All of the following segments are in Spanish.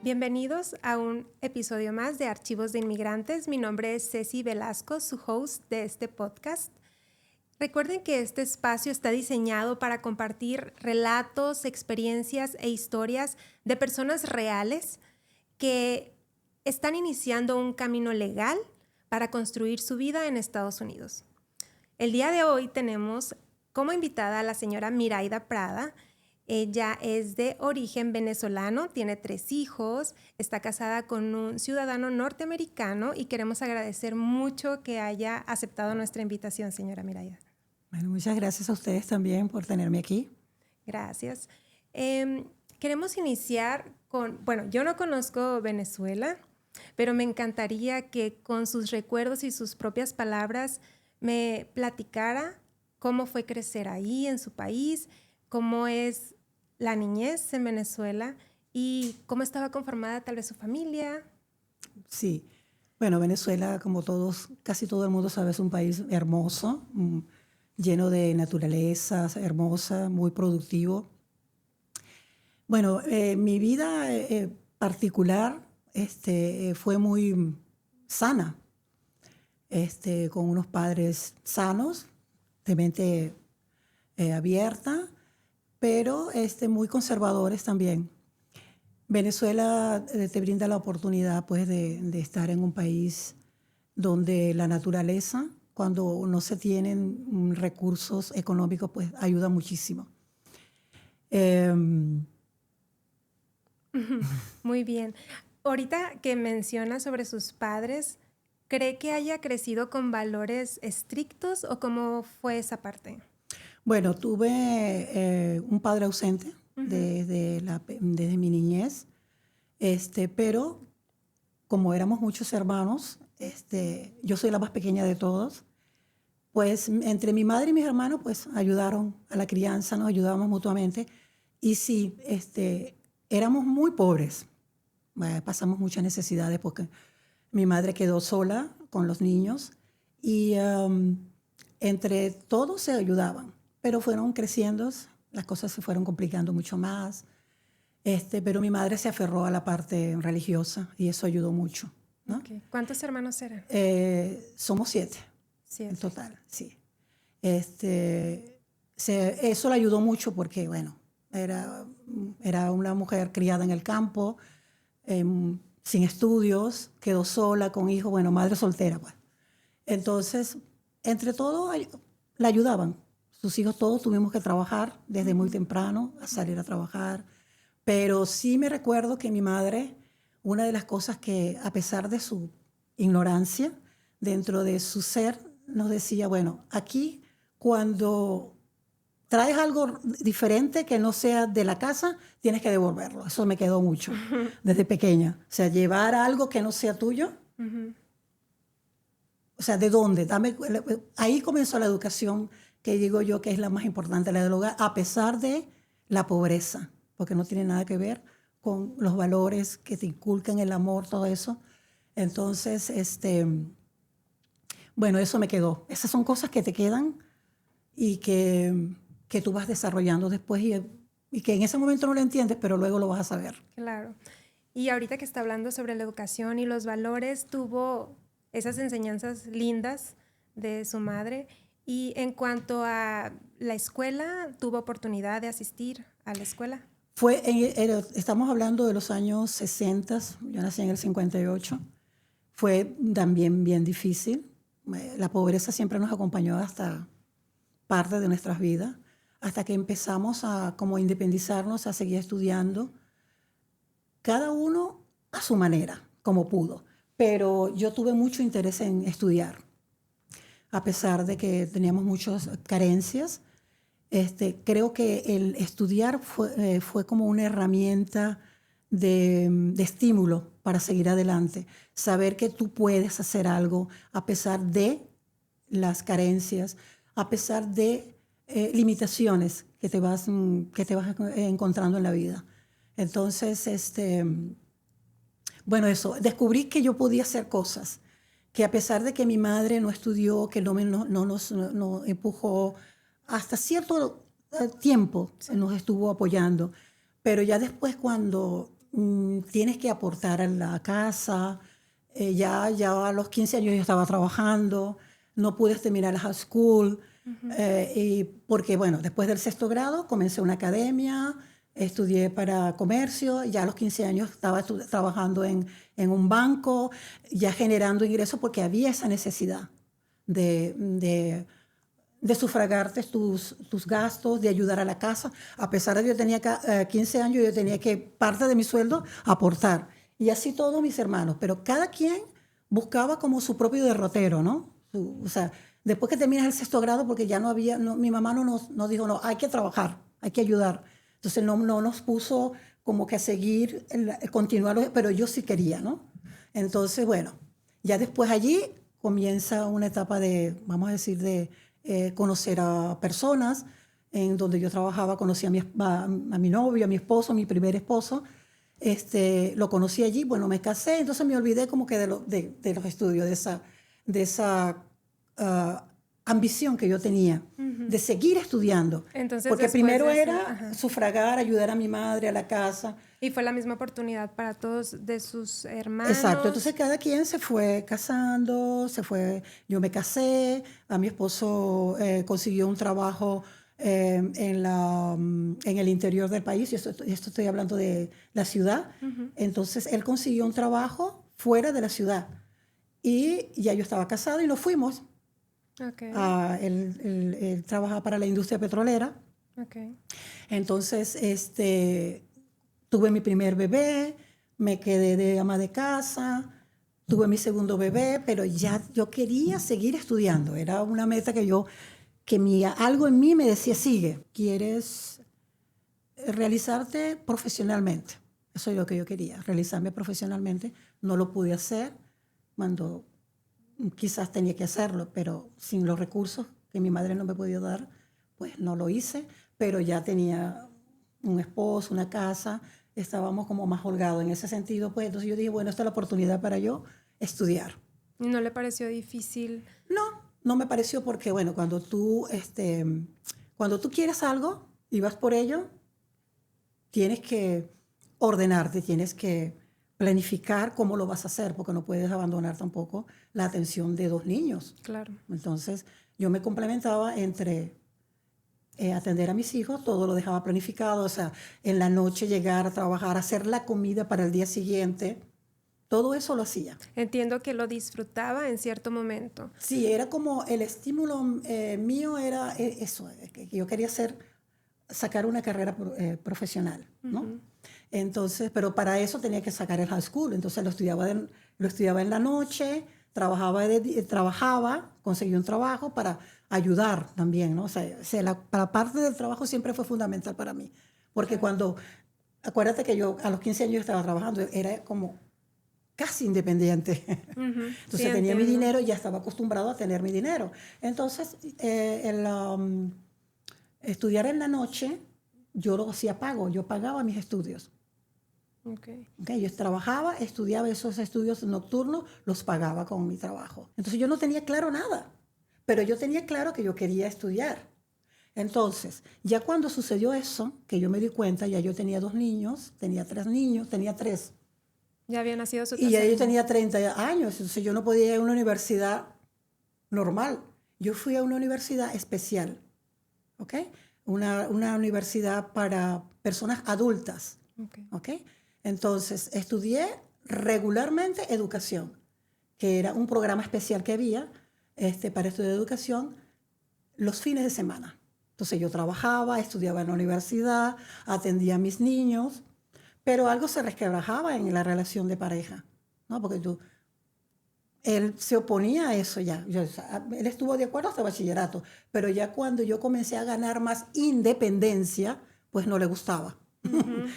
Bienvenidos a un episodio más de Archivos de Inmigrantes. Mi nombre es Ceci Velasco, su host de este podcast. Recuerden que este espacio está diseñado para compartir relatos, experiencias e historias de personas reales que están iniciando un camino legal para construir su vida en Estados Unidos. El día de hoy tenemos como invitada a la señora Miraida Prada. Ella es de origen venezolano, tiene 3 hijos, está casada con un ciudadano norteamericano y queremos agradecer mucho que haya aceptado nuestra invitación, señora Miraida. Bueno, muchas gracias a ustedes también por tenerme aquí. Gracias. Queremos iniciar con, yo no conozco Venezuela, pero me encantaría que con sus recuerdos y sus propias palabras me platicara cómo fue crecer ahí en su país, cómo es la niñez en Venezuela y cómo estaba conformada tal vez su familia. Sí, bueno, Venezuela, como todos, casi todo el mundo sabe, es un país hermoso, lleno de naturaleza, hermosa, muy productivo. Bueno, mi vida particular fue muy sana, con unos padres sanos, de mente abierta, pero muy conservadores también. Venezuela te brinda la oportunidad pues, de estar en un país donde la naturaleza, cuando no se tienen recursos económicos, pues ayuda muchísimo. Muy bien. Ahorita que menciona sobre sus padres, ¿cree que haya crecido con valores estrictos o cómo fue esa parte? Bueno, tuve un padre ausente desde mi niñez, pero como éramos muchos hermanos, yo soy la más pequeña de todos, pues entre mi madre y mis hermanos pues ayudaron a la crianza, nos ayudábamos mutuamente. Y sí, éramos muy pobres, pasamos muchas necesidades porque mi madre quedó sola con los niños y entre todos se ayudaban. Pero fueron creciendo, las cosas se fueron complicando mucho más. Pero mi madre se aferró a la parte religiosa y eso ayudó mucho, ¿no? Okay. ¿Cuántos hermanos eran? Somos 7 7 en total, sí. Eso le ayudó mucho porque, bueno, era una mujer criada en el campo, sin estudios, quedó sola, con hijos, bueno, madre soltera, pues. Entonces, entre todos la ayudaban. Sus hijos todos tuvimos que trabajar desde muy temprano, a salir a trabajar. Pero sí me recuerdo que mi madre, una de las cosas que, a pesar de su ignorancia, dentro de su ser, nos decía, bueno, aquí cuando traes algo diferente que no sea de la casa, tienes que devolverlo. Eso me quedó mucho desde pequeña. O sea, llevar algo que no sea tuyo. O sea, ¿de dónde? Ahí comenzó la educación, que digo yo que es la más importante, la del hogar, a pesar de la pobreza, porque no tiene nada que ver con los valores que te inculcan, el amor, todo eso. Entonces, bueno, eso me quedó. Esas son cosas que te quedan y que tú vas desarrollando después y que en ese momento no lo entiendes, pero luego lo vas a saber. Claro. Y ahorita que está hablando sobre la educación y los valores, tuvo esas enseñanzas lindas de su madre. Y en cuanto a la escuela, ¿tuvo oportunidad de asistir a la escuela? Estamos hablando de los años 60, yo nací en el 58. Fue también bien difícil. La pobreza siempre nos acompañó hasta parte de nuestras vidas, hasta que empezamos a como independizarnos, a seguir estudiando, cada uno a su manera, como pudo. Pero yo tuve mucho interés en estudiar, a pesar de que teníamos muchas carencias. Creo que el estudiar fue como una herramienta de estímulo para seguir adelante. Saber que tú puedes hacer algo a pesar de las carencias, a pesar de limitaciones que te vas encontrando en la vida. Entonces, bueno, eso, descubrí que yo podía hacer cosas, que a pesar de que mi madre no estudió, que no nos empujó, hasta cierto tiempo nos estuvo apoyando. Pero ya después, cuando tienes que aportar a la casa. Ya a los 15 años yo estaba trabajando, no pude terminar la high school, y porque, bueno, después del sexto grado comencé una academia, estudié para comercio, ya a los 15 años estaba trabajando en un banco, ya generando ingresos porque había esa necesidad de sufragarte tus gastos, de ayudar a la casa. A pesar de que yo tenía 15 años, yo tenía que parte de mi sueldo aportar. Y así todos mis hermanos. Pero cada quien buscaba como su propio derrotero, ¿no? O sea, después que terminas el sexto grado, porque ya no había, mi mamá no nos dijo, no, hay que trabajar, hay que ayudar. Entonces no nos puso como que a seguir, continuar, pero yo sí quería, ¿no? Entonces, bueno, ya después allí comienza una etapa de, vamos a decir, de conocer a personas. En donde yo trabajaba conocí a mi novio, a mi esposo, mi primer esposo. Lo conocí allí, bueno, me casé, entonces me olvidé como que de los estudios, de esa ambición que yo tenía, de seguir estudiando. Entonces, porque primero de era sufragar, ayudar a mi madre, a la casa. Y fue la misma oportunidad para todos de sus hermanos. Exacto, entonces cada quien se fue casando, yo me casé, a mi esposo consiguió un trabajo en el interior del país, y esto estoy hablando de la ciudad. Entonces él consiguió un trabajo fuera de la ciudad y ya yo estaba casada y nos fuimos. Okay. Él trabaja para la industria petrolera. Okay. Entonces, tuve mi primer bebé, me quedé de ama de casa, tuve mi segundo bebé, pero ya yo quería seguir estudiando. Era una meta algo en mí me decía, sigue, quieres realizarte profesionalmente. Eso es lo que yo quería, realizarme profesionalmente. No lo pude hacer cuando quizás tenía que hacerlo, pero sin los recursos que mi madre no me podía dar, pues no lo hice, pero ya tenía un esposo, una casa, estábamos como más holgados en ese sentido, pues entonces yo dije, bueno, esta es la oportunidad para yo estudiar. ¿Y no le pareció difícil? No me pareció porque, bueno, cuando tú quieres algo y vas por ello, tienes que ordenarte, tienes que planificar cómo lo vas a hacer, porque no puedes abandonar tampoco la atención de 2 niños. Claro. Entonces, yo me complementaba entre atender a mis hijos, todo lo dejaba planificado, o sea, en la noche llegar a trabajar, hacer la comida para el día siguiente, todo eso lo hacía. Entiendo que lo disfrutaba en cierto momento. Sí, era como el estímulo mío era eso, que yo quería sacar una carrera profesional, ¿no? Entonces, pero para eso tenía que sacar el high school, entonces lo estudiaba en la noche, trabajaba, conseguí un trabajo para ayudar también, ¿no? O sea, la parte del trabajo siempre fue fundamental para mí, porque acuérdate que yo a los 15 años estaba trabajando, era como casi independiente. Entonces sí, tenía mi dinero y ya estaba acostumbrado a tener mi dinero. Entonces, estudiar en la noche, yo lo hacía pago, yo pagaba mis estudios. Okay. Yo trabajaba, estudiaba esos estudios nocturnos, los pagaba con mi trabajo. Entonces yo no tenía claro nada, pero yo tenía claro que yo quería estudiar. Entonces, ya cuando sucedió eso, que yo me di cuenta, ya yo tenía 2 niños, tenía 3. Ya había nacido su Y ya tercer yo hijo. tenía 30 años, entonces yo no podía ir a una universidad normal. Yo fui a una universidad especial, ¿ok? Una universidad para personas adultas, ¿ok? Entonces, estudié regularmente educación, que era un programa especial que había para estudiar educación los fines de semana. Entonces, yo trabajaba, estudiaba en la universidad, atendía a mis niños, pero algo se resquebrajaba en la relación de pareja, ¿no? Porque él se oponía a eso ya. Él estuvo de acuerdo hasta bachillerato, pero ya cuando yo comencé a ganar más independencia, pues no le gustaba.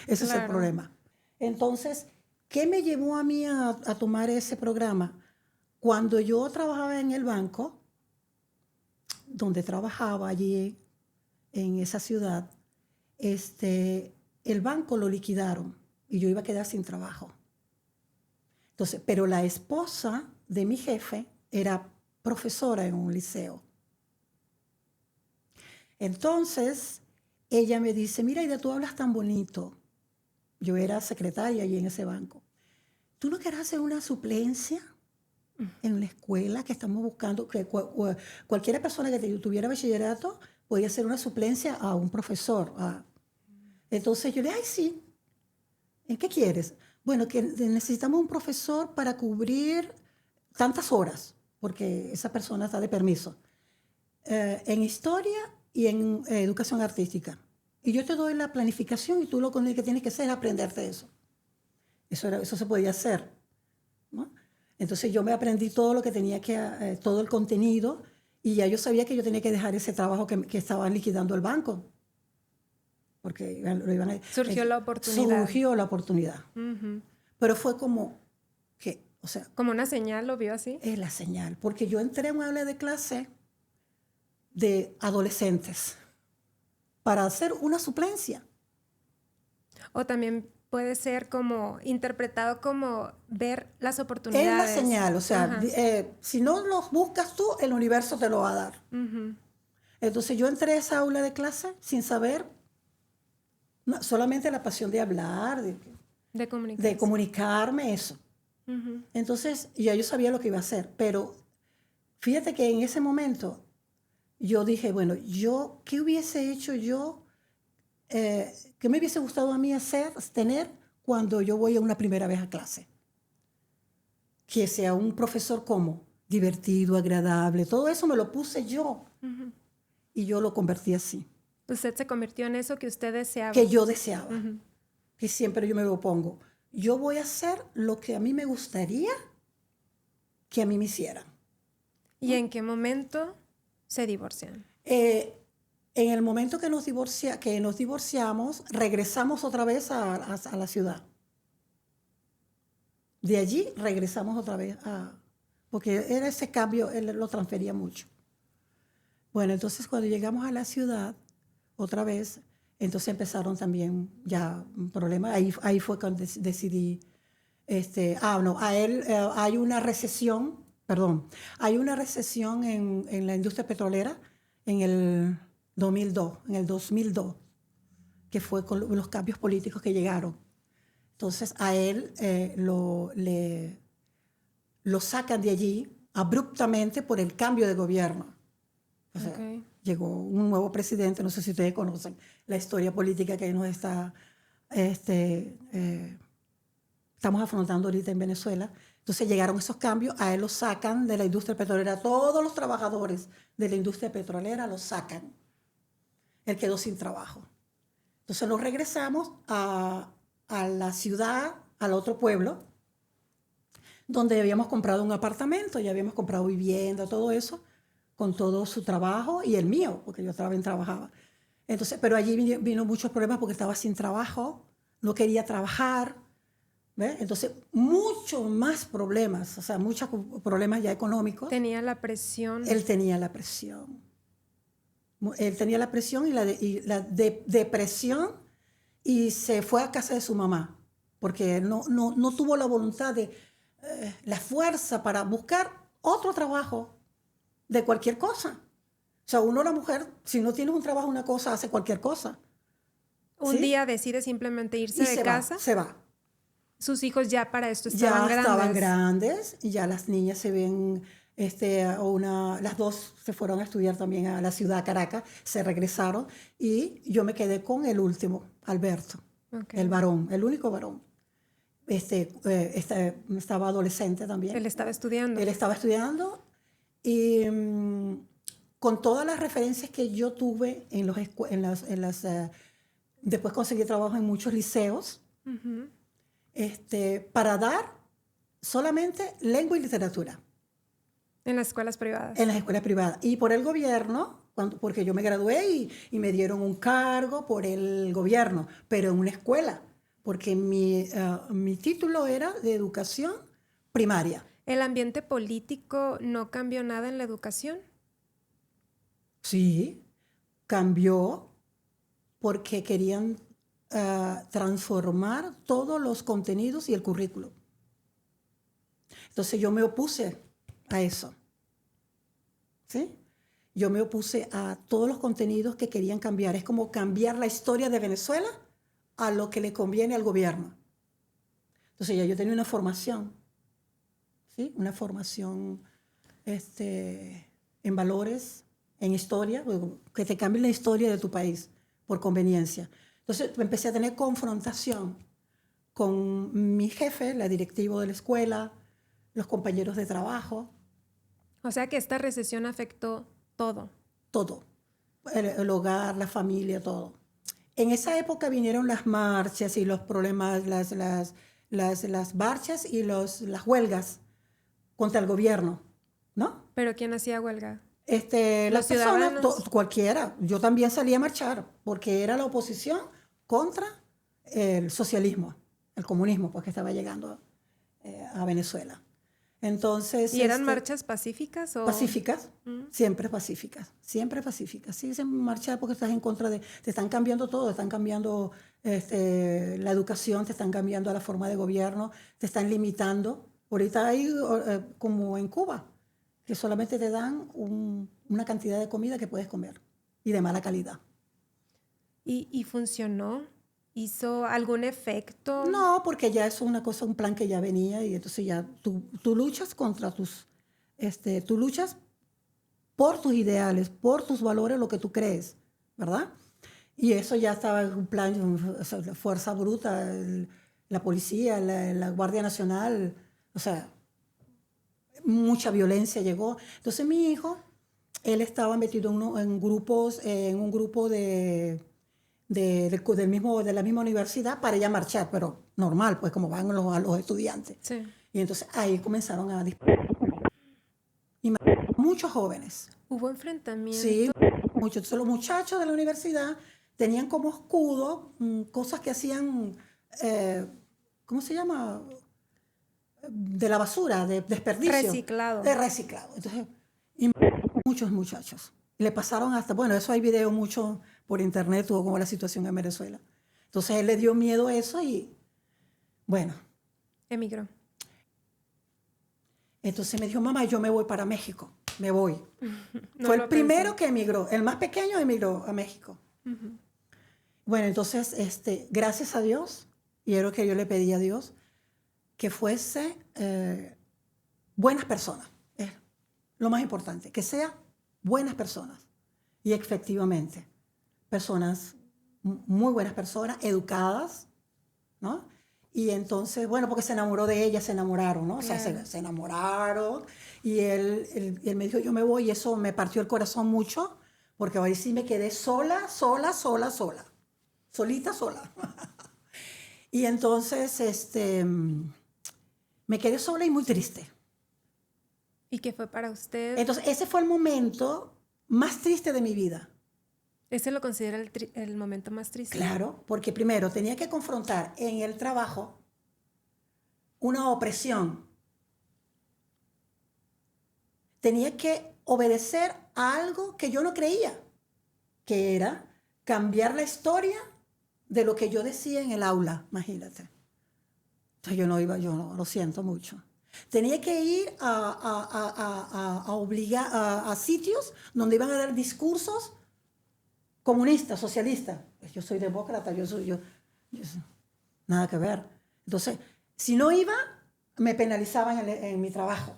Ese es el problema. Entonces, ¿qué me llevó a mí a tomar ese programa? Cuando yo trabajaba en el banco, donde trabajaba allí en esa ciudad, el banco lo liquidaron y yo iba a quedar sin trabajo. Entonces, pero la esposa de mi jefe era profesora en un liceo. Entonces, ella me dice, mira, Ida, tú hablas tan bonito. Yo era secretaria allí en ese banco. ¿Tú no quieres hacer una suplencia en la escuela que estamos buscando? Que cualquier persona que tuviera bachillerato podía hacer una suplencia a un profesor. Entonces yo le dije, ay, sí. ¿En qué quieres? Bueno, que necesitamos un profesor para cubrir tantas horas, porque esa persona está de permiso, en historia y en educación artística. Y yo te doy la planificación y tú lo único que tienes que hacer es aprenderte eso. Eso se podía hacer, ¿no? Entonces yo me aprendí todo lo que tenía que, todo el contenido, y ya yo sabía que yo tenía que dejar ese trabajo que estaban liquidando el banco. Porque lo iban a, surgió la oportunidad. Surgió la oportunidad. Pero fue como que, o sea... ¿Como una señal, lo vio así? Es la señal, porque yo entré en un aula de clase de adolescentes para hacer una suplencia. O también puede ser como interpretado como ver las oportunidades. Es la señal, o sea, si no los buscas tú, el universo te lo va a dar. Entonces yo entré a esa aula de clase sin saber, solamente la pasión de hablar, de comunicarme, eso. Entonces ya yo sabía lo que iba a hacer, pero fíjate que en ese momento yo dije, bueno, ¿qué hubiese hecho yo? ¿Qué me hubiese gustado a mí tener cuando yo voy a una primera vez a clase? Que sea un profesor como divertido, agradable, todo eso me lo puse yo. Y yo lo convertí así. Usted se convirtió en eso que usted deseaba. Que yo deseaba. Que siempre yo me lo pongo. Yo voy a hacer lo que a mí me gustaría que a mí me hicieran. ¿Y en qué momento se divorcian? En el momento que nos divorciamos, regresamos otra vez a la ciudad. De allí regresamos otra vez porque era ese cambio, él lo transfería mucho. Bueno, entonces cuando llegamos a la ciudad, otra vez, entonces empezaron también ya problemas. Ahí fue cuando decidí, a él hay una recesión en la industria petrolera en el 2002, que fue con los cambios políticos que llegaron. Entonces a él lo sacan de allí abruptamente por el cambio de gobierno. O sea, llegó un nuevo presidente, no sé si ustedes conocen la historia política que nos estamos afrontando ahorita en Venezuela. Entonces llegaron esos cambios, a él lo sacan de la industria petrolera, todos los trabajadores de la industria petrolera lo sacan. Él quedó sin trabajo. Entonces nos regresamos a la ciudad, al otro pueblo, donde habíamos comprado un apartamento, ya habíamos comprado vivienda, todo eso, con todo su trabajo y el mío, porque yo también trabajaba. Entonces, pero allí vino muchos problemas porque estaba sin trabajo, no quería trabajar, ¿ves? Entonces, muchos más problemas, o sea, muchos problemas ya económicos. Tenía la presión. Él tenía la presión. Él tenía la presión y la depresión, y se fue a casa de su mamá, porque no tuvo la voluntad la fuerza para buscar otro trabajo de cualquier cosa. O sea, la mujer, si no tienes un trabajo, una cosa, hace cualquier cosa. Un día decide simplemente irse de casa. Se va. Sus hijos ya para esto estaban grandes. Ya estaban grandes, y ya las niñas se ven, las dos se fueron a estudiar también a la ciudad, Caracas, se regresaron, y yo me quedé con el último, Alberto, el varón, el único varón. Estaba adolescente también. Él estaba estudiando. Él estaba estudiando, y con todas las referencias que yo tuve después conseguí trabajo en muchos liceos, para dar solamente lengua y literatura. En las escuelas privadas. En las escuelas privadas. Y por el gobierno, porque yo me gradué y me dieron un cargo por el gobierno, pero en una escuela, porque mi título era de educación primaria. ¿El ambiente político no cambió nada en la educación? Sí, cambió porque querían transformar todos los contenidos y el currículo. Entonces yo me opuse a eso. ¿Sí? Yo me opuse a todos los contenidos que querían cambiar. Es como cambiar la historia de Venezuela a lo que le conviene al gobierno. Entonces ya yo tenía una formación, ¿sí? Una formación en valores, en historia, que te cambie la historia de tu país por conveniencia. Entonces empecé a tener confrontación con mi jefe, la directiva de la escuela, los compañeros de trabajo. O sea que esta recesión afectó todo. Todo, el hogar, la familia, todo. En esa época vinieron las marchas y los problemas, las marchas y las huelgas contra el gobierno, ¿no? ¿Pero quién hacía huelga? Las ¿Los personas, ciudadanos? cualquiera. Yo también salí a marchar porque era la oposición contra el socialismo, el comunismo, pues que estaba llegando a Venezuela. Entonces, ¿Y eran marchas pacíficas o...? pacíficas, siempre pacíficas, siempre pacíficas. Sí, se marcha porque estás en contra de, te están cambiando todo, te están cambiando la educación, te están cambiando la forma de gobierno, te están limitando. Ahorita hay, como en Cuba, que solamente te dan una cantidad de comida que puedes comer y de mala calidad. ¿Y funcionó? ¿Hizo algún efecto? No, porque ya es una cosa, un plan que ya venía y entonces ya tú luchas contra tú luchas por tus ideales, por tus valores, lo que tú crees, ¿verdad? Y eso ya estaba en un plan, o sea, la fuerza bruta, la policía, la Guardia Nacional, o sea, mucha violencia llegó. Entonces mi hijo, él estaba metido en grupos, en un grupo de la misma universidad para ya marchar, pero normal, pues como van los estudiantes. Sí. Y entonces ahí comenzaron a disparar. Y muchos jóvenes. ¿Hubo enfrentamiento? Sí, muchos. Entonces los muchachos de la universidad tenían como escudo cosas que hacían, ¿cómo se llama? De la basura, de desperdicio. Reciclado. De reciclado. Entonces, y muchos muchachos. Le pasaron hasta, bueno, eso hay video mucho por internet, tuvo como la situación en Venezuela. Entonces él le dio miedo a eso y, bueno. Emigró. Entonces me dijo, mamá, yo me voy para México, me voy. No Fue lo el primero pensé. que emigró, el más pequeño emigró a México. Bueno, entonces, gracias a Dios, y era lo que yo le pedí a Dios, que fuese buenas personas. Es lo más importante, que sea buenas personas. Y efectivamente, personas, muy buenas personas, educadas, ¿no? Y entonces, bueno, porque se enamoró de ella, se enamoraron, ¿no? Claro. O sea, se enamoraron. Y él me dijo, yo me voy, y eso me partió el corazón mucho, porque ahora sí me quedé sola. Solita, sola. Y entonces, me quedé sola y muy triste. ¿Y qué fue para usted? Entonces, ese fue el momento más triste de mi vida. ¿Ese lo considera el momento más triste? Claro, porque primero tenía que confrontar en el trabajo una opresión. Tenía que obedecer a algo que yo no creía, que era cambiar la historia de lo que yo decía en el aula, imagínate. Entonces yo no, lo siento mucho. Tenía que ir a sitios donde iban a dar discursos comunistas, socialistas. Yo soy demócrata, nada que ver. Entonces, si no iba, me penalizaban en mi trabajo.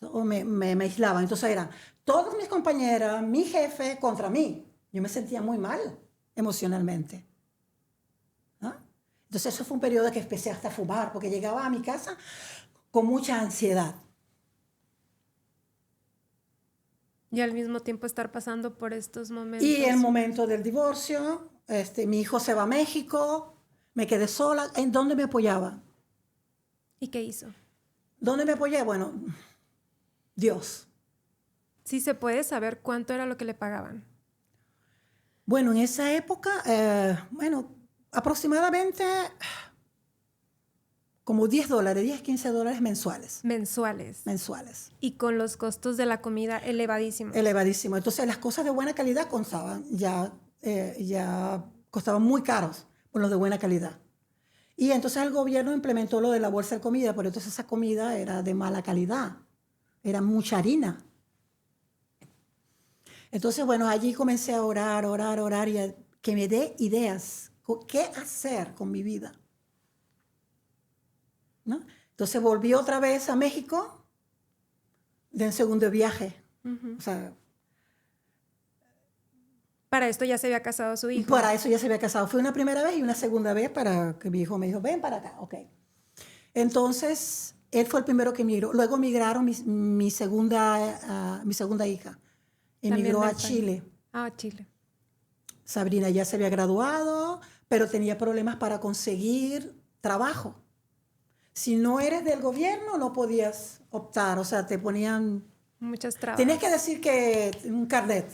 O me aislaban. Entonces eran todas mis compañeras, mi jefe contra mí. Yo me sentía muy mal emocionalmente. ¿No? Entonces eso fue un periodo que empecé hasta a fumar, porque llegaba a mi casa con mucha ansiedad. Y al mismo tiempo estar pasando por estos momentos. Y el momento del divorcio, mi hijo se va a México, me quedé sola. ¿En dónde me apoyaba? ¿Y qué hizo? ¿Dónde me apoyé? Bueno, Dios. Sí, se puede saber cuánto era lo que le pagaban. Bueno, en esa época, aproximadamente como $10, 15 dólares mensuales. Mensuales. Y con los costos de la comida elevadísimos. Elevadísimo. Entonces las cosas de buena calidad costaban, ya costaban muy caros por los de buena calidad. Y entonces el gobierno implementó lo de la bolsa de comida, pero entonces esa comida era de mala calidad. Era mucha harina. Entonces, bueno, allí comencé a orar que me dé ideas, qué hacer con mi vida, ¿no? Entonces volví otra vez a México de un segundo viaje. O sea, para esto ya se había casado su hijo. para eso ya se había casado. Fue una primera vez y una segunda vez para que mi hijo me dijo, ven para acá, ok. Entonces, él fue el primero que migró. Luego migraron mi segunda hija. Emigró a Chile. Ah, Chile. Sabrina ya se había graduado, pero tenía problemas para conseguir trabajo. Si no eres del gobierno, no podías optar. O sea, te ponían... Muchas trabas. Tenías que decir que un carnet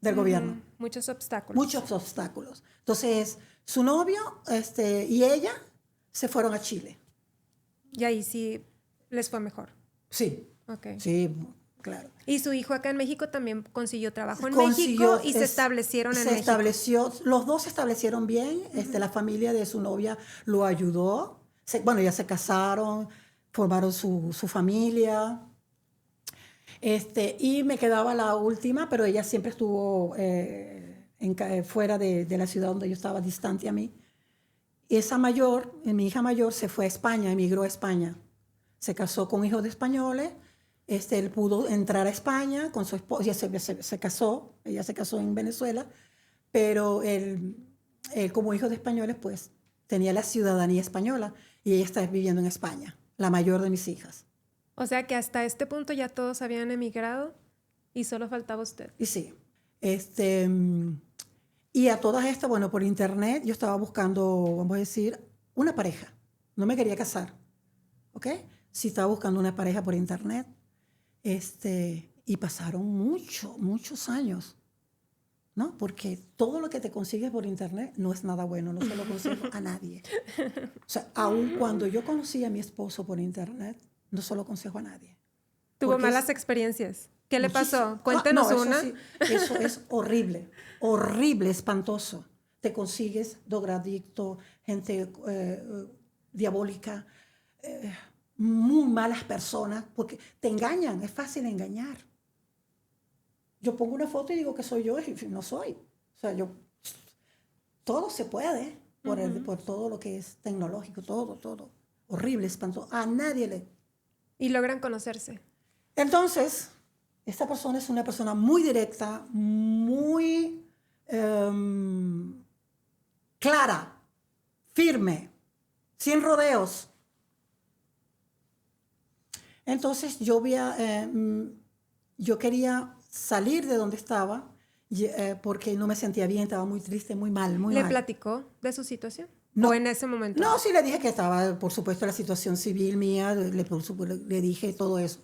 del gobierno. Muchos obstáculos. Muchos obstáculos. Entonces, su novio y ella se fueron a Chile. Y ahí sí les fue mejor. Sí. Okay. Sí, claro. Y su hijo acá en México también consiguió trabajo en México y se establecieron en México. Los dos se establecieron bien. La familia de su novia lo ayudó. Ya se casaron, formaron su familia. Y me quedaba la última, pero ella siempre estuvo fuera de la ciudad donde yo estaba, distante a mí. Esa mayor, mi hija mayor, se fue a España, emigró a España. Se casó con hijos de españoles. Él pudo entrar a España con su esposa. Ella se casó, ella se casó en Venezuela, pero él como hijo de españoles, pues tenía la ciudadanía española y ella está viviendo en España, la mayor de mis hijas. O sea que hasta este punto ya todos habían emigrado y solo faltaba usted. Y sí. Y a todas estas, bueno, por internet yo estaba buscando, vamos a decir, una pareja. No me quería casar, ¿ok? Sí estaba buscando una pareja por internet. Y pasaron muchos años, ¿no? Porque todo lo que te consigues por internet no es nada bueno, no se lo consigo a nadie. O sea, aun cuando yo conocí a mi esposo por internet, no se lo aconsejo a nadie. ¿Tuvo malas experiencias? ¿Qué le pasó? Cuéntenos una. Sí, eso es horrible, horrible, espantoso. Te consigues drogadicto, gente diabólica, muy malas personas, porque te engañan, es fácil engañar. Yo pongo una foto y digo que soy yo y no soy. O sea, todo se puede por todo lo que es tecnológico, todo. Horrible, espantoso. A nadie le... Y logran conocerse. Entonces, esta persona es una persona muy directa, muy clara, firme, sin rodeos. Entonces yo quería salir de donde estaba porque no me sentía bien, estaba muy triste, muy mal. ¿Le platicó de su situación? No. ¿O en ese momento? No, sí le dije que estaba, por supuesto, la situación civil mía, le dije todo eso,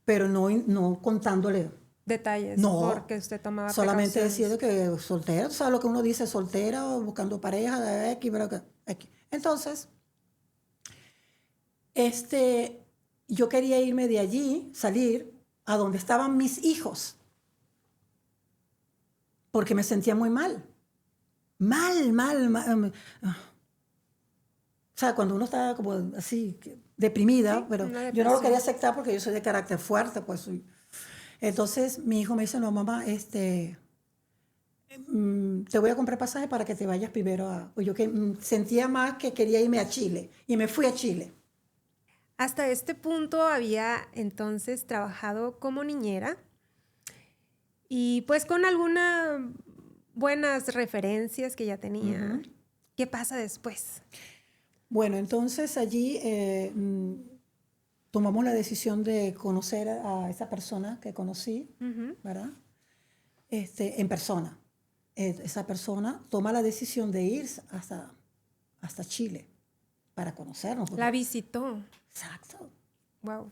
pero no contándole detalles, no, porque usted tomaba solamente precauciones. diciendo que soltera, ¿sabes lo que uno dice? Soltera o buscando pareja, X. Entonces, yo quería irme de allí, salir a donde estaban mis hijos, porque me sentía muy mal. Mal. O sea, cuando uno está como así, deprimida, sí, pero yo no lo quería aceptar porque yo soy de carácter fuerte, pues. Entonces mi hijo me dice, no, mamá, te voy a comprar pasaje para que te vayas primero a... Yo sentía más que quería irme a Chile y me fui a Chile. Hasta este punto había entonces trabajado como niñera y pues con algunas buenas referencias que ya tenía. ¿Qué pasa después? Bueno, entonces allí tomamos la decisión de conocer a esa persona que conocí, ¿verdad? En persona. Esa persona toma la decisión de ir hasta Chile para conocernos. La visitó. Exacto. Wow.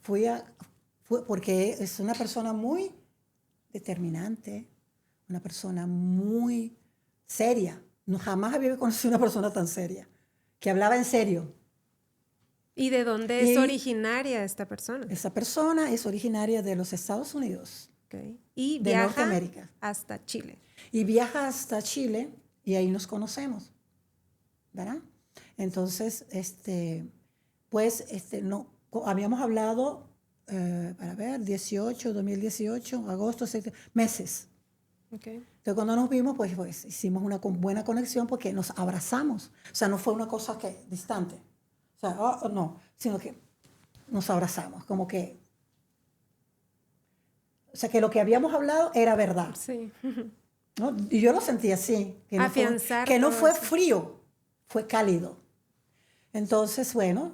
Porque es una persona muy determinante, una persona muy seria. No, jamás había conocido una persona tan seria, que hablaba en serio. ¿Y de dónde es originaria esta persona? Esa persona es originaria de los Estados Unidos. Okay. Y de viaja Norteamérica. Hasta Chile. Y viaja hasta Chile y ahí nos conocemos, ¿verdad? Entonces, no, habíamos hablado, para ver, 2018, agosto, meses. Okay. Entonces, cuando nos vimos, pues hicimos una buena conexión porque nos abrazamos. O sea, no fue una cosa que distante. O sea, no, sino que nos abrazamos, como que... O sea, que lo que habíamos hablado era verdad. Sí. ¿No? Y yo lo sentí así. Afianzar que no todo fue eso. frío, fue cálido. Entonces, bueno,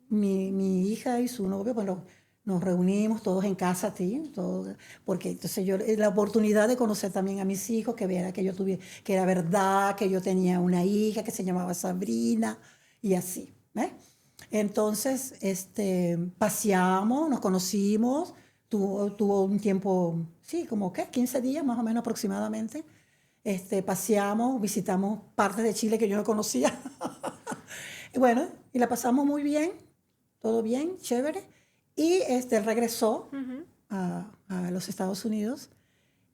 mi hija y su novio, bueno, nos reunimos todos en casa, ¿sí? Todo, porque entonces yo, la oportunidad de conocer también a mis hijos, que viera que yo tuve, que era verdad, que yo tenía una hija que se llamaba Sabrina, y así, ¿eh? Entonces, paseamos, nos conocimos, tuvo un tiempo, sí, como, ¿qué? 15 días más o menos aproximadamente. Paseamos, visitamos partes de Chile que yo no conocía. Y bueno, y la pasamos muy bien, todo bien, chévere. Y regresó a los Estados Unidos.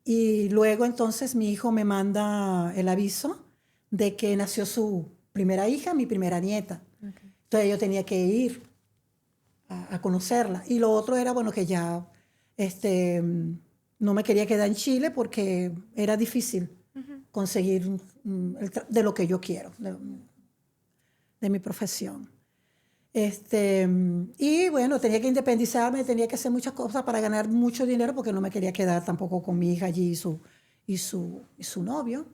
Y luego entonces mi hijo me manda el aviso de que nació su primera hija, mi primera nieta. Okay. Entonces yo tenía que ir a conocerla. Y lo otro era, bueno, que ya no me quería quedar en Chile porque era difícil conseguir de lo que yo quiero, de mi profesión. Y bueno, tenía que independizarme, tenía que hacer muchas cosas para ganar mucho dinero porque no me quería quedar tampoco con mi hija allí y su novio.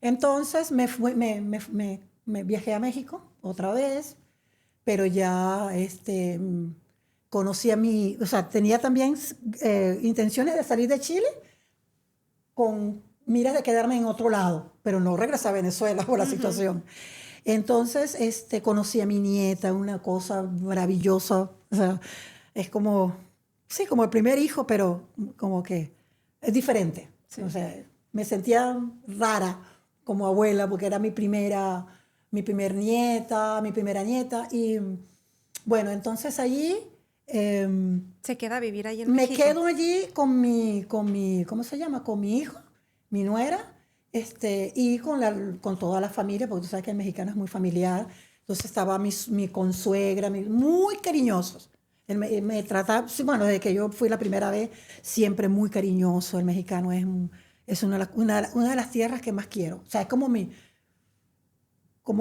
Entonces me viajé a México otra vez, pero ya conocí a o sea, tenía también intenciones de salir de Chile con miras de quedarme en otro lado, pero no regresar a Venezuela por la situación. Entonces, conocí a mi nieta, una cosa maravillosa. O sea, es como, sí, como el primer hijo, pero como que es diferente. Sí. O sea, me sentía rara como abuela porque era mi primera nieta. Y bueno, entonces allí... ¿Se queda a vivir ahí en me México? quedo allí ¿cómo se llama? Con mi hijo, mi nuera, y con toda la familia, porque tú sabes que el mexicano es muy familiar. Entonces estaba mi consuegra, muy cariñosos. Él me trata, sí, bueno, desde que yo fui la primera vez, siempre muy cariñoso. El mexicano es una de las tierras que más quiero. O sea, es como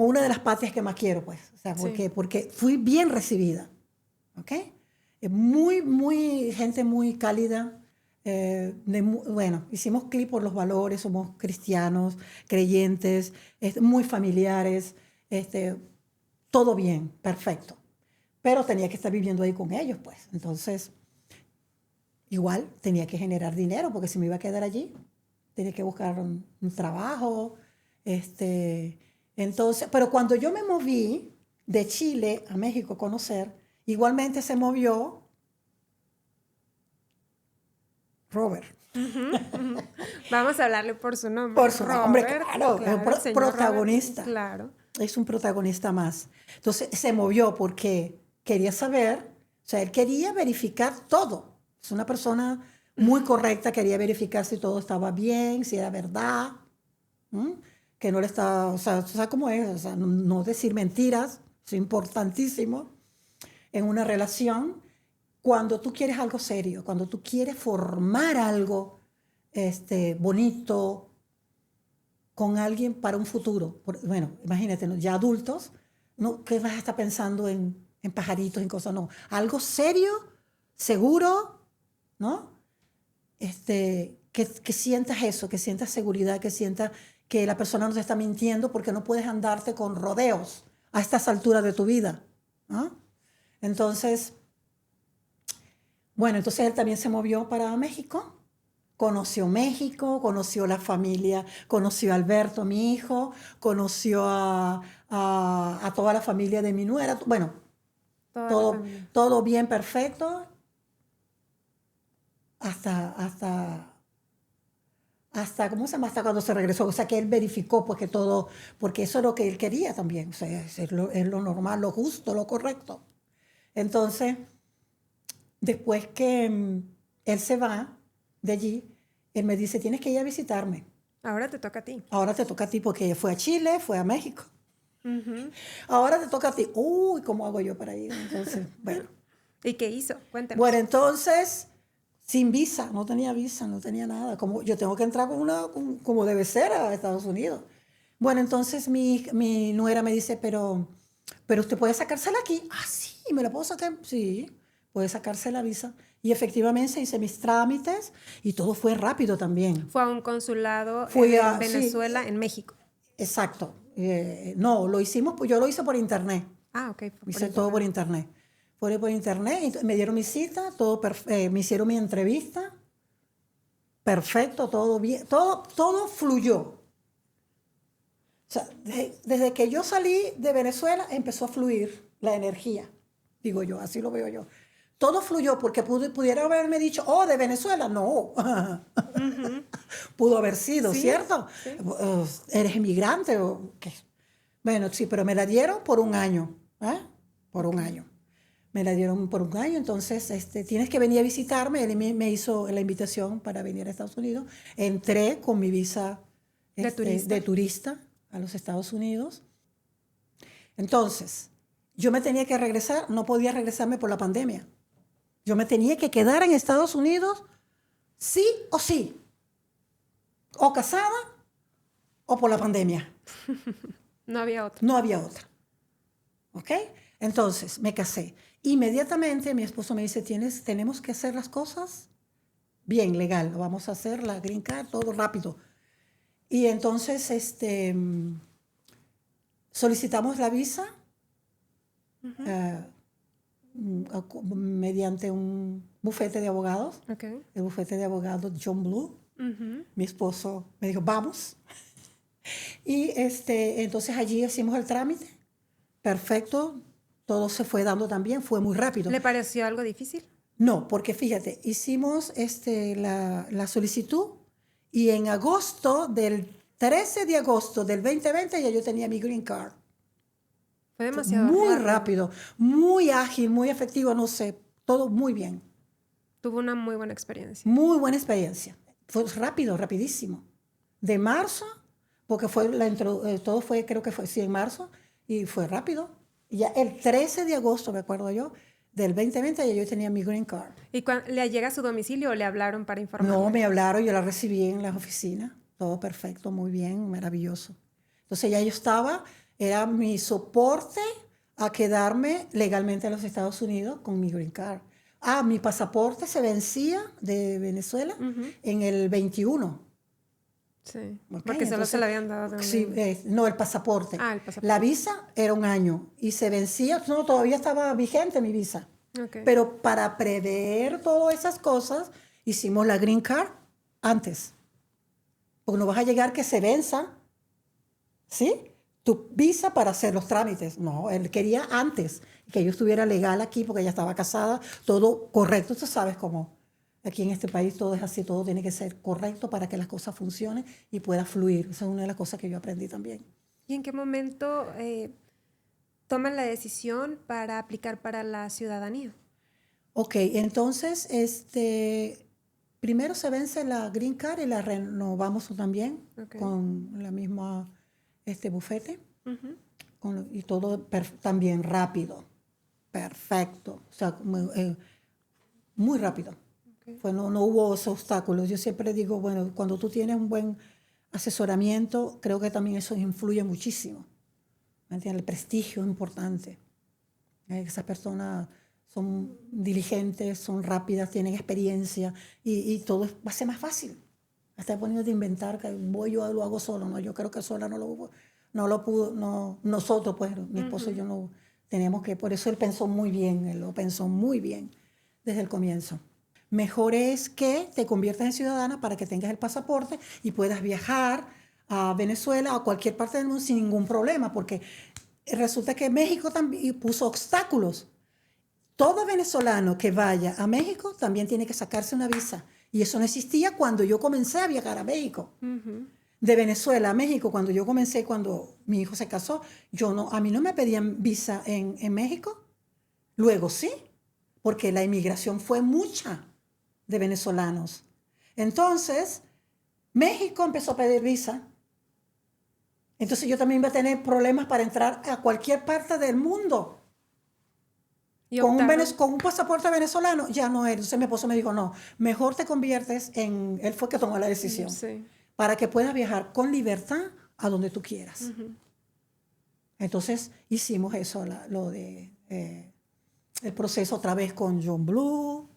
una de las patrias que más quiero, pues. O sea, Sí. porque fui bien recibida, ¿ok? Gente muy cálida. Bueno, hicimos clic por los valores, somos cristianos, creyentes, muy familiares, todo bien, perfecto. Pero tenía que estar viviendo ahí con ellos, pues. Entonces, igual tenía que generar dinero, porque si me iba a quedar allí, tenía que buscar un trabajo. Entonces, pero cuando yo me moví de Chile a México a conocer, igualmente se movió Robert. Vamos a hablarle por su nombre. Por su nombre, Robert, claro, es señor protagonista. Robert, claro. Es un protagonista más. Entonces se movió porque quería saber, o sea, él quería verificar todo. Es una persona muy correcta, quería verificar si todo estaba bien, si era verdad, que no le estaba, o sea, cómo es, o sea, no decir mentiras, es importantísimo en una relación. Cuando tú quieres algo serio, cuando tú quieres formar algo bonito con alguien para un futuro. Bueno, imagínate, ¿no? Ya adultos, ¿no? ¿Qué vas a estar pensando en pajaritos, en cosas? No, algo serio, seguro, ¿no? Que sientas eso, que sientas seguridad, que sientas que la persona no te está mintiendo porque no puedes andarte con rodeos a estas alturas de tu vida, ¿no? Entonces, bueno, entonces él también se movió para México, conoció México, conoció la familia, conoció a Alberto, mi hijo, conoció a toda la familia de mi nuera. Bueno, todo bien, perfecto, hasta, ¿cómo se llama? Hasta cuando se regresó. O sea, que él verificó pues, que todo, porque eso es lo que él quería también. O sea, es lo normal, lo justo, lo correcto. Entonces, después que él se va de allí, él me dice, tienes que ir a visitarme. Ahora te toca a ti. Ahora te toca a ti porque fue a Chile, fue a México. Ahora te toca a ti. Uy, ¿cómo hago yo para ir? Entonces, bueno. ¿Y qué hizo? Cuéntanos. Bueno, entonces sin visa, no tenía visa, no tenía nada. Como yo tengo que entrar como debe ser a Estados Unidos. Bueno, entonces mi nuera me dice, pero usted puede sacársela aquí. Ah, sí, ¿me la puedo sacar? Sí, puede sacarse la visa. Y efectivamente hice mis trámites y todo fue rápido también. Fue a un consulado Fui en Venezuela, en México. Exacto. No, yo lo hice por internet. Ah, ok. Hice todo por internet. Fue por internet y me dieron mi cita, me hicieron mi entrevista. Perfecto, todo bien, todo fluyó. O sea, desde que yo salí de Venezuela empezó a fluir la energía, digo yo, así lo veo yo. Todo fluyó porque pudiera haberme dicho, oh, de Venezuela, no. Pudo haber sido, Sí, ¿cierto? sí. ¿Eres inmigrante o qué? Bueno, sí, pero me la dieron por un año, ¿eh? Por un año. Me la dieron por un año, entonces tienes que venir a visitarme. Él me hizo la invitación para venir a Estados Unidos. Entré con mi visa de turista a los Estados Unidos. Entonces, yo me tenía que regresar, no podía regresarme por la pandemia. Yo me tenía que quedar en Estados Unidos sí o sí. O casada o por la pandemia. No había otra. No había otra. ¿Ok? Entonces, me casé. Inmediatamente mi esposo me dice, tenemos que hacer las cosas bien, legal. Vamos a hacer la green card, todo rápido. Y entonces solicitamos la visa mediante un bufete de abogados. Okay. El bufete de abogados John Blue. Mi esposo me dijo, vamos. Y entonces allí hicimos el trámite. Perfecto. Todo se fue dando también, fue muy rápido. ¿Le pareció algo difícil? No, porque fíjate, hicimos la solicitud y en agosto, del 13 de agosto del 2020, ya yo tenía mi green card. Fue demasiado muy rápido, muy ágil, muy efectivo, no sé, todo muy bien. Tuvo una muy buena experiencia. Muy buena experiencia. Fue rápido, rapidísimo. De marzo, porque todo fue, creo que fue, sí, en marzo, y fue rápido. Ya el 13 de agosto, me acuerdo yo, del 2020 ya yo tenía mi green card. ¿Y le llega a su domicilio o le hablaron para informarle? No, me hablaron, yo la recibí en las oficinas, todo perfecto, muy bien, maravilloso. Entonces ya yo era mi soporte a quedarme legalmente en los Estados Unidos con mi green card. Ah, mi pasaporte se vencía de Venezuela en el 21. Sí, Okay, porque solo se le habían dado. Sí, no, el pasaporte. Ah, el pasaporte. La visa era un año y se vencía, no, todavía estaba vigente mi visa. Okay. Pero para prever todas esas cosas, hicimos la green card antes. Porque no vas a llegar que se venza, ¿sí? Tu visa para hacer los trámites. No, él quería antes que yo estuviera legal aquí porque ella estaba casada, todo correcto. Tú sabes cómo aquí en este país todo es así, todo tiene que ser correcto para que las cosas funcionen y pueda fluir. Esa es una de las cosas que yo aprendí también. ¿Y en qué momento toman la decisión para aplicar para la ciudadanía? Ok, entonces, primero se vence la green card y la renovamos también con la misma bufete y todo también rápido, perfecto, o sea, muy rápido. Okay. No hubo esos obstáculos. Yo siempre digo, bueno, cuando tú tienes un buen asesoramiento, creo que también eso influye muchísimo. ¿Me entiendes? El prestigio es importante. Esas personas son diligentes, son rápidas, tienen experiencia y todo va a ser más fácil. Hasta poniendo de inventar que yo lo hago solo, no, yo creo que sola no lo pudo, no, nosotros pues, mi esposo y yo no teníamos que, por eso él lo pensó muy bien desde el comienzo. Mejor es que te conviertas en ciudadana para que tengas el pasaporte y puedas viajar a Venezuela o a cualquier parte del mundo sin ningún problema, porque resulta que México también puso obstáculos. Todo venezolano que vaya a México también tiene que sacarse una visa. Y eso no existía cuando yo comencé a viajar a México. De Venezuela a México, cuando mi hijo se casó, a mí no me pedían visa en México. Luego sí, porque la inmigración fue mucha de venezolanos. Entonces, México empezó a pedir visa. Entonces yo también iba a tener problemas para entrar a cualquier parte del mundo. ¿Y con optaron? con un pasaporte venezolano, ya no era. Entonces mi esposo me dijo, no, mejor te conviertes en... Él fue que tomó la decisión. Sí. Para que puedas viajar con libertad a donde tú quieras. Ujú. Entonces hicimos eso, el proceso otra vez con John Blue.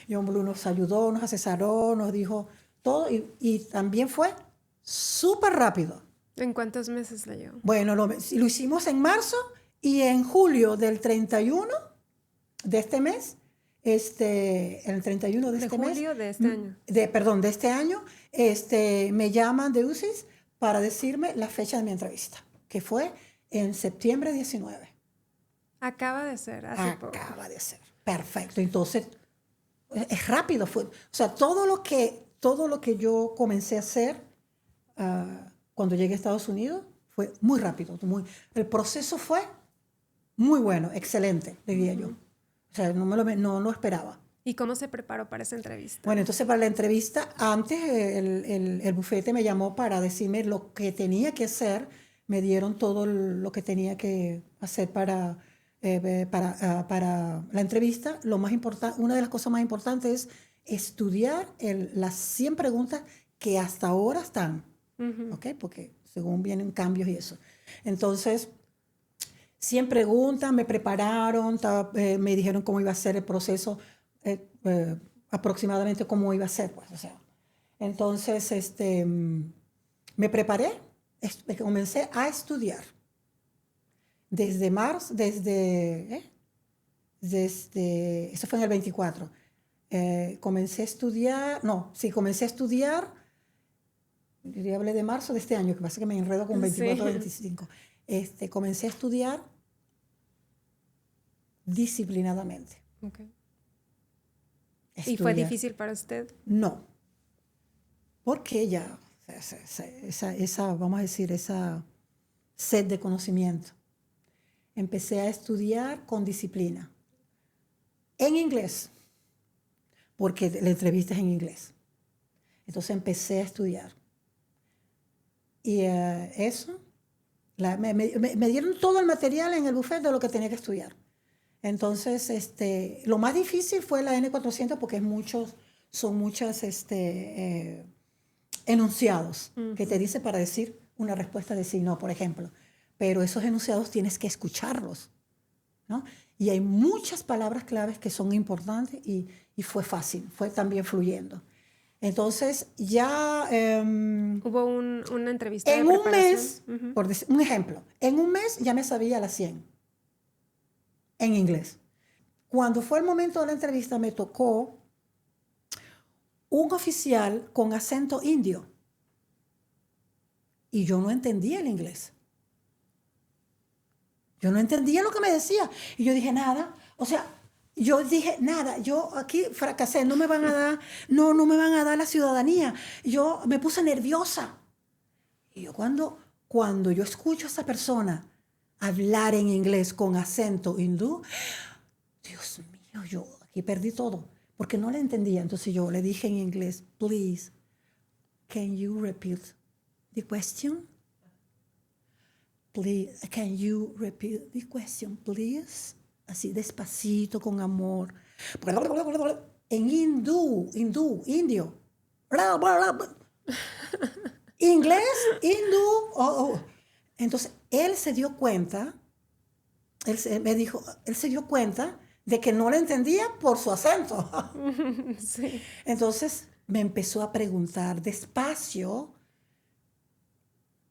John Blue nos ayudó, nos asesoró, nos dijo todo y también fue súper rápido. ¿En cuántos meses la llevó? Bueno, lo hicimos en marzo y en julio del 31 de este mes, el 31 de ¿De este julio mes, de este año? perdón, de este año, me llaman de UCIS para decirme la fecha de mi entrevista, que fue en septiembre 19. Acaba de ser, hace poco. Acaba de ser. Perfecto. Entonces, es rápido. O sea, todo lo que yo comencé a hacer cuando llegué a Estados Unidos fue muy rápido. El proceso fue muy bueno, excelente, diría yo. O sea, no lo esperaba. ¿Y cómo se preparó para esa entrevista? Bueno, entonces para la entrevista, antes el bufete me llamó para decirme lo que tenía que hacer. Me dieron todo lo que tenía que hacer para la entrevista. Lo más importante, una de las cosas más importantes es estudiar las 100 preguntas que hasta ahora están, ¿ok? Porque según vienen cambios y eso. Entonces, 100 preguntas, me prepararon, me dijeron cómo iba a ser el proceso, aproximadamente cómo iba a ser, pues, o sea. Entonces, me preparé, comencé a estudiar. Desde marzo, eso fue en el 24. Comencé a estudiar, yo hablé de marzo de este año, que pasa que me enredo con 24 Sí. 25. Comencé a estudiar disciplinadamente. Okay. ¿Y fue Estudiar. difícil para usted? No, porque ya, vamos a decir, esa sed de conocimiento. Empecé a estudiar con disciplina. En inglés, porque la entrevista es en inglés. Entonces empecé a estudiar. Y eso, me dieron todo el material en el buffet de lo que tenía que estudiar. Entonces, lo más difícil fue la N400 porque son muchos enunciados que te dice para decir una respuesta de sí, no, por ejemplo. Pero esos enunciados tienes que escucharlos, ¿no? Y hay muchas palabras claves que son importantes y fue fácil, fue también fluyendo. Entonces, ya... ¿Hubo una entrevista en de un preparación? mes, por decir, un ejemplo, en un mes ya me sabía las 100 en inglés. Cuando fue el momento de la entrevista me tocó un oficial con acento indio y yo no entendía el inglés. Yo no entendía lo que me decía. Y yo dije, nada, yo aquí fracasé, no me van a dar la ciudadanía. Yo me puse nerviosa. Y yo cuando yo escucho a esa persona hablar en inglés con acento hindú, Dios mío, yo aquí perdí todo, porque no le entendía. Entonces yo le dije en inglés, please, can you repeat the question? Please, can you repeat the question, please? Así despacito, con amor. En indio. Inglés, hindú. Entonces, él se dio cuenta de que no le entendía por su acento. Sí. Entonces, me empezó a preguntar despacio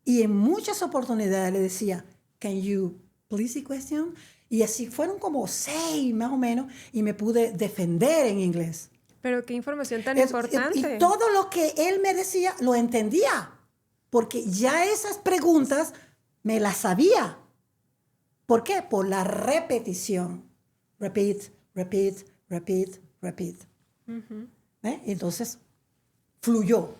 y en muchas oportunidades le decía, can you please the question? Y así fueron como 6 más o menos y me pude defender en inglés. Pero qué información tan importante. Y todo lo que él me decía lo entendía, porque ya esas preguntas me las sabía. ¿Por qué? Por la repetición. Repeat, repeat, repeat, repeat. Entonces, fluyó.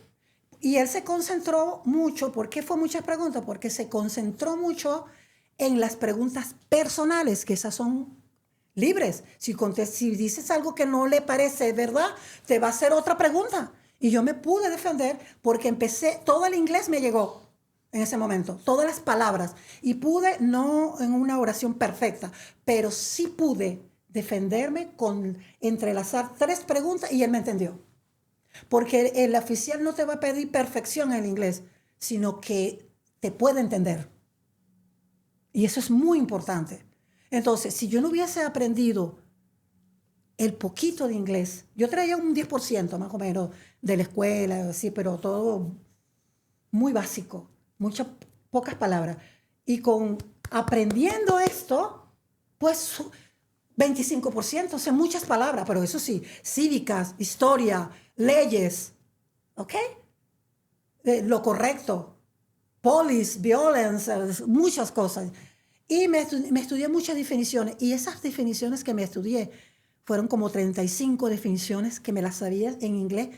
Y él se concentró mucho. ¿Por qué fue muchas preguntas? Porque se concentró mucho en las preguntas personales, que esas son libres. Si dices algo que no le parece verdad, te va a hacer otra pregunta. Y yo me pude defender porque todo el inglés me llegó en ese momento, todas las palabras. Y pude, no en una oración perfecta, pero sí pude defenderme con entrelazar 3 preguntas y él me entendió. Porque el oficial no te va a pedir perfección en el inglés, sino que te puede entender. Y eso es muy importante. Entonces, si yo no hubiese aprendido el poquito de inglés, yo traía un 10% más o menos de la escuela, sí, pero todo muy básico, muchas pocas palabras. Y con aprendiendo esto, pues 25%, o sea, muchas palabras, pero eso sí, cívicas, historia, leyes, ¿ok? Lo correcto, police, violence, muchas cosas. Y me estudié muchas definiciones, y esas definiciones que me estudié fueron como 35 definiciones que me las sabía en inglés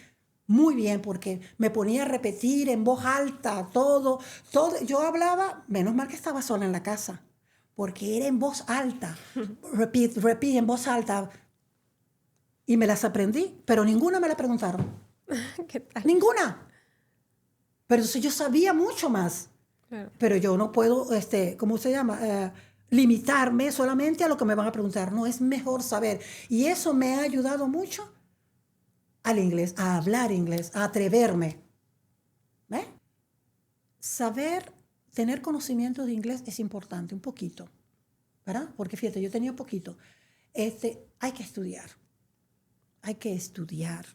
muy bien, porque me ponía a repetir en voz alta todo. Yo hablaba, menos mal que estaba sola en la casa, porque era en voz alta, repeat en voz alta, y me las aprendí, pero ninguna me la preguntaron. ¿Qué tal? Ninguna. Pero yo sabía mucho más. Claro. Pero yo no puedo, ¿cómo se llama? Limitarme solamente a lo que me van a preguntar. No, es mejor saber. Y eso me ha ayudado mucho al inglés, a hablar inglés, a atreverme. ¿Ves? Saber, tener conocimiento de inglés es importante, un poquito, ¿verdad? Porque fíjate, yo tenía poquito. Hay que estudiar. Hay que estudiar.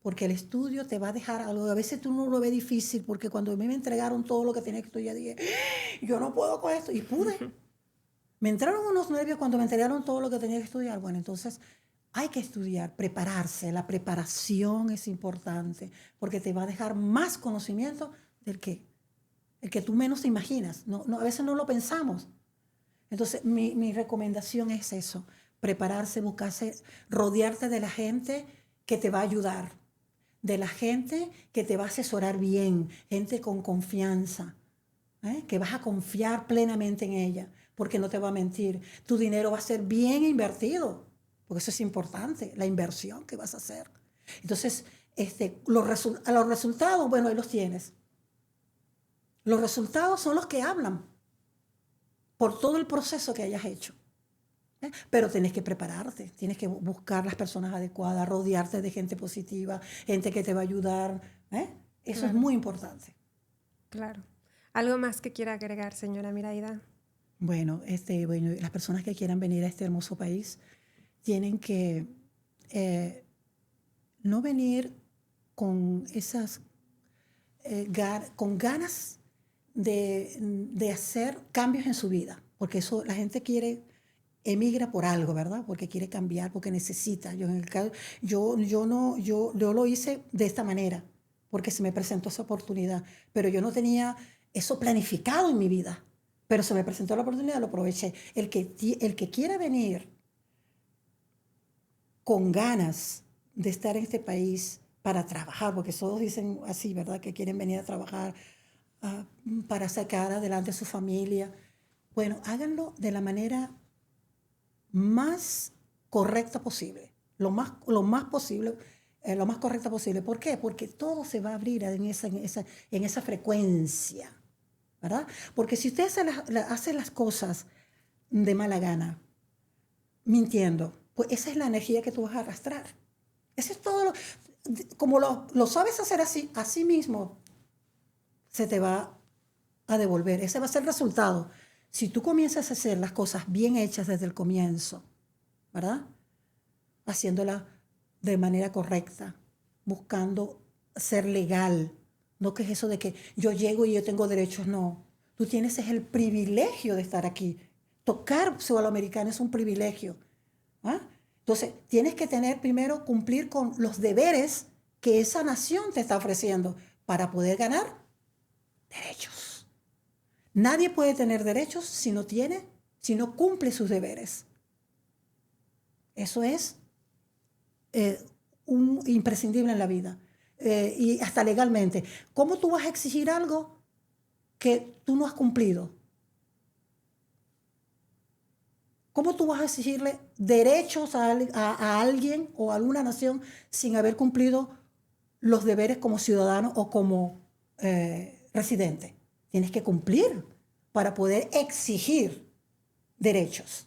Porque el estudio te va a dejar algo. A veces tú no lo ves difícil, porque cuando a mí me entregaron todo lo que tenía que estudiar, dije, yo no puedo con esto. Y pude. Me entraron unos nervios cuando me entregaron todo lo que tenía que estudiar. Bueno, entonces hay que estudiar, prepararse. La preparación es importante, porque te va a dejar más conocimiento del que el que tú menos te imaginas. A veces no lo pensamos. Entonces, mi recomendación es eso, prepararse, buscarse, rodearte de la gente que te va a ayudar, de la gente que te va a asesorar bien, gente con confianza, que vas a confiar plenamente en ella, porque no te va a mentir. Tu dinero va a ser bien invertido, porque eso es importante, la inversión que vas a hacer. Entonces, los resultados, bueno, ahí los tienes. Los resultados son los que hablan por todo el proceso que hayas hecho. Pero tienes que prepararte, tienes que buscar las personas adecuadas, rodearte de gente positiva, gente que te va a ayudar. Eso es muy importante. Claro. ¿Algo más que quiera agregar, señora Miraida? Bueno, las personas que quieran venir a este hermoso país tienen que no venir con con ganas de hacer cambios en su vida, porque eso la gente emigra por algo, ¿verdad? Porque quiere cambiar, porque necesita. Yo lo hice de esta manera, porque se me presentó esa oportunidad, pero yo no tenía eso planificado en mi vida, pero se me presentó la oportunidad, lo aproveché. El que quiera venir con ganas de estar en este país para trabajar, porque todos dicen así, ¿verdad? Que quieren venir a trabajar para sacar adelante a su familia. Bueno, háganlo de la manera más correcta posible, lo más posible, lo más correcta posible. ¿Por qué? Porque todo se va a abrir en esa frecuencia, ¿verdad? Porque si usted hace las cosas de mala gana, mintiendo, pues esa es la energía que tú vas a arrastrar. Eso es todo. Como lo sabes hacer así mismo, se te va a devolver. Ese va a ser el resultado. Si tú comienzas a hacer las cosas bien hechas desde el comienzo, ¿verdad? Haciéndolas de manera correcta, buscando ser legal. No que es eso de que yo llego y yo tengo derechos, no. Tú tienes el privilegio de estar aquí. Tocar suelo americano es un privilegio. Entonces, tienes que primero cumplir con los deberes que esa nación te está ofreciendo para poder ganar derechos. Nadie puede tener derechos si no cumple sus deberes. Eso es imprescindible en la vida. Y hasta legalmente. ¿Cómo tú vas a exigir algo que tú no has cumplido? ¿Cómo tú vas a exigirle derechos a alguien o a alguna nación sin haber cumplido los deberes como ciudadano o como residente? Tienes que cumplir para poder exigir derechos.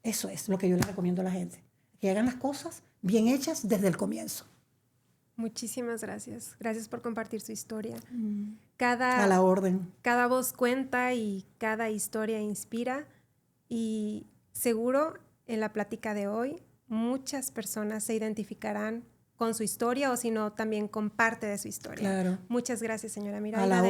Eso es lo que yo le recomiendo a la gente. Que hagan las cosas bien hechas desde el comienzo. Muchísimas gracias. Gracias por compartir su historia. A la orden. Cada voz cuenta y cada historia inspira. Y seguro en la plática de hoy muchas personas se identificarán con su historia o si no, también con parte de su historia. Claro. Muchas gracias, señora Miraida. A la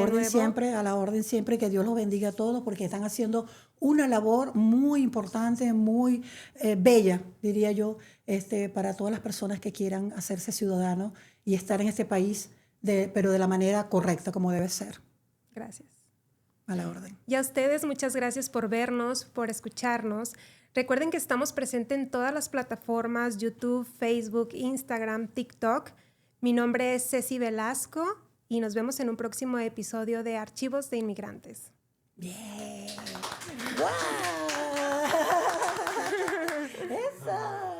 orden siempre, que Dios los bendiga a todos porque están haciendo una labor muy importante, muy bella, diría yo, para todas las personas que quieran hacerse ciudadanos y estar en este país, pero de la manera correcta, como debe ser. Gracias. A la orden. Y a ustedes, muchas gracias por vernos, por escucharnos. Recuerden que estamos presentes en todas las plataformas, YouTube, Facebook, Instagram, TikTok. Mi nombre es Ceci Velasco y nos vemos en un próximo episodio de Archivos de Inmigrantes. Bien. ¡Wow! ¡Eso!